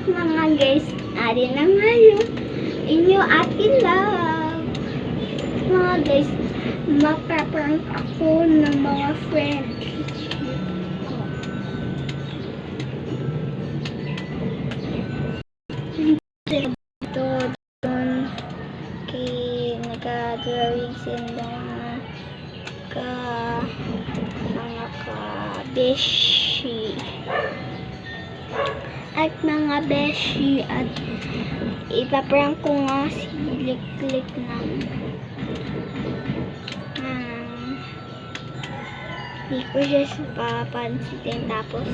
mga guys, ari na nga yung inyo atin love. Mga guys, mapaprank ako ng mga friends. Ito doon kay nagagawin sila mga beshi at mga beshi at ipaprank ko nga si Liklik ng hindi ko siya papansin tapos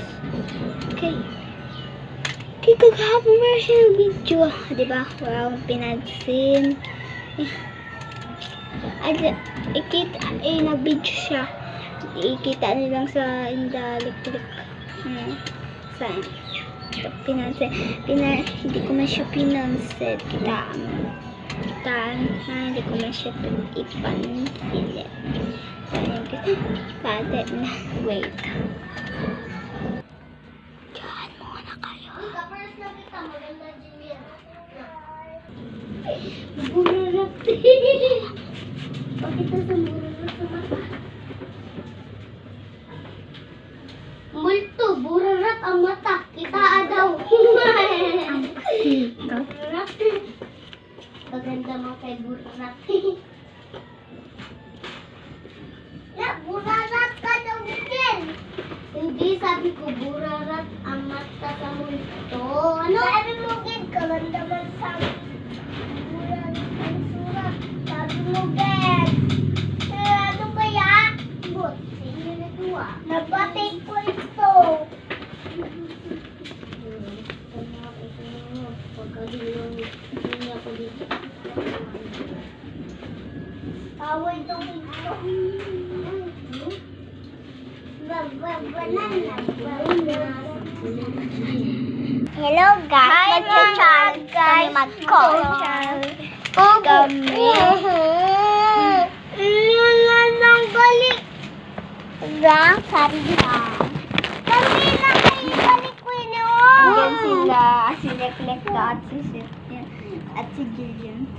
okay kagahapon ba siya ng video diba wala akong pinansin nag-video siya ikita nilang sa Liklik saan pinansin hindi ko man siya pinansin hindi ko man siya ipansin pwede na wait diyan muna kayo burarat pakita sa burarat sa mata multo burarat ang mata kita daw burarat maganda mga kay burarat burarat ka daw din hindi sabi ko burarat ang mata sa multo ano sabi mo din maganda man sa burarat ang surat sabi mo din ano kaya but sino na dua nabatay ko ito pagkahilong hindi ako dito away itong ito hello guys, mag-char guys, mag-call kami yun lang ang balik lang, sabi lang kami na kayo balik ko yun yan sila, si Liklik at si Jillian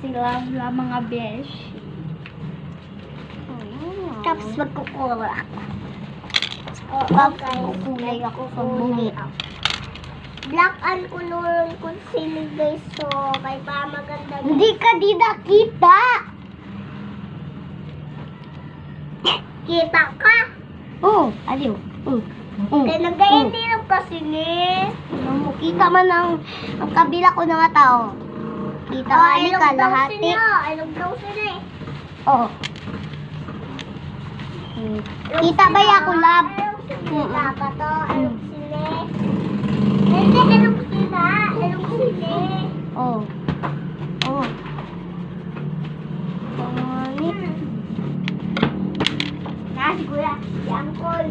sila mga beshi tapos magkukulay ako magkukulay ako sa bungi black and color ko sila guys so kay pa maganda hindi ka di nakita kita ka aliw kaya nag-iintinap kasi ni kita man ang kabila ko na nga tao kita ka lahat ilog daw sila kita ba ya kulab kita ka to ilog sila hindi ilog sila si kuya si Angkol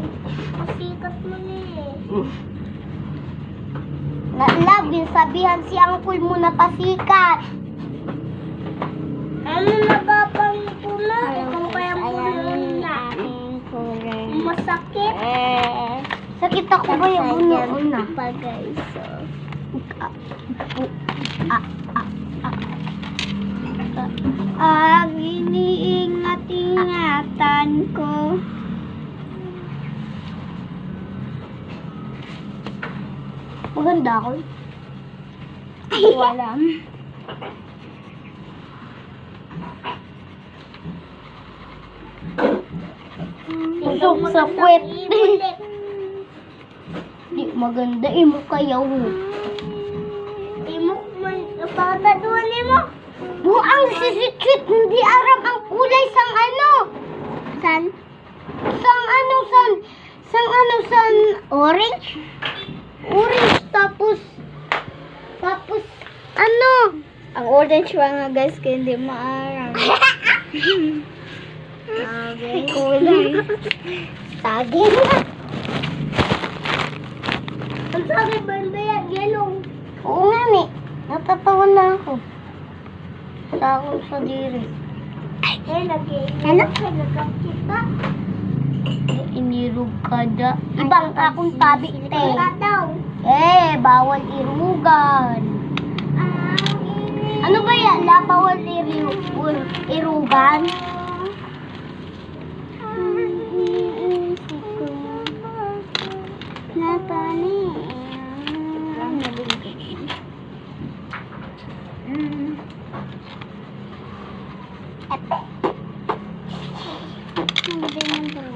pasikat mo love yung sabihan si Angkol mo na pasikat ano nagapang pula kung kaya mo na masakit sakit ako ba yung una pa guys iniingat-ingatan ko maganda ako walang usok sa kwet di maganda imo kayaw imo pagkaduan mo ang sisikit hindi aram ang kulay sang orange tapos ang orange nga guys kaya hindi maaram kulay saging ang saging ba yan yellow oo nga ni natatawa na ako sa diri nagkakita inirog ka da ibang akong tabi te Bawal irugan. Ano ba yan? Bawal irugan?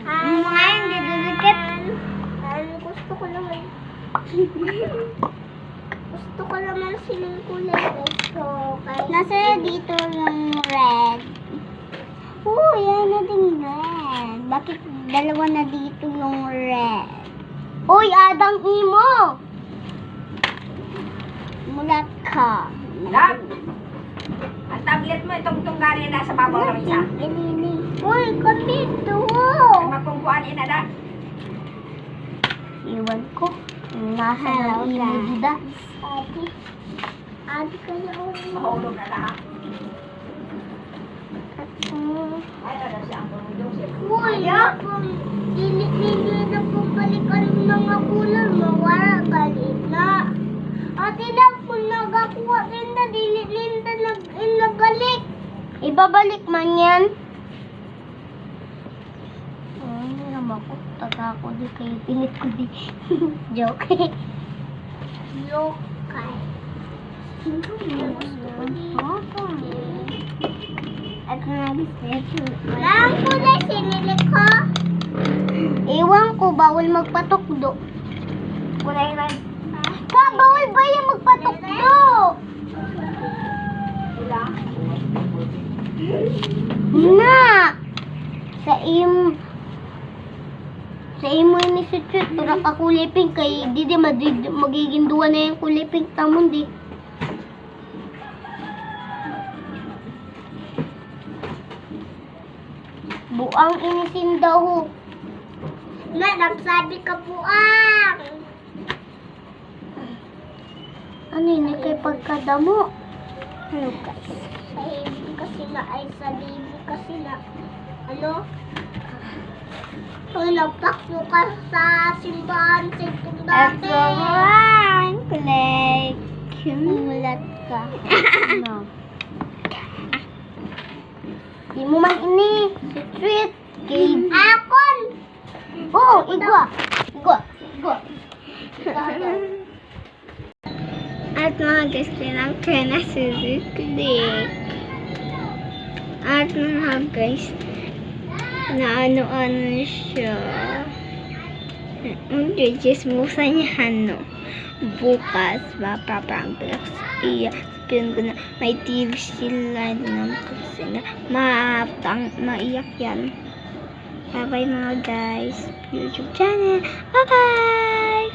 Mga hindi dudukit. Gusto ko naman. Gusto ko naman silang kulay. Nasa dito yung red. Yan na din red. Bakit dalawa na dito yung red? Uy, Adang Imo! Mulat ka. Lag! Ang tablet mo, itong tunggali na sa babaw ng isa. Uy, kapito! Mapungkuan ina na. Iwan ko. Nasa ng imo. Ate ka na ulit. Mahulog na lahat. Ay, ano siya ang pumulong siya. Uy, Dili na po balikan ng mga kulay. Mawala galit na. Ate na po nagakuha din na dili na nabalik. Ibabalik man yan. Ay, naman ko. Taga ako di kayo. Pilit ko di. Joke. Joke. Lang ko na sinili ko. Ewan ko, bawal magpatukdo. Kulay na. Bawal ba yung magpatukdo? Sila. Na! Sa imo ni si Chut, para ka kulay pink kay di magiging duwa na yung kulay pink tamon di. Buang inisin daw. Na, nagsabi ka buang. Ano yun? Kay pagkadamo. Ano guys? Sa hindi kasi na ay sa libo kasi na. Ano? Kung nagpakso ka sa simbahan sa itong dati. Kulay. Kumulat ka. No. Di mo man ini. Si Sweet. Akon! Oo, igwa. At mga guys, pinang ko na si Ziklik. At mga guys, na ano-ano siya. Jismusa niya ano. Bukas, mapaprankas. Sabihin ko na may TV sila ng kasi na maiyak yan. Bye-bye mga guys. YouTube channel. Bye-bye!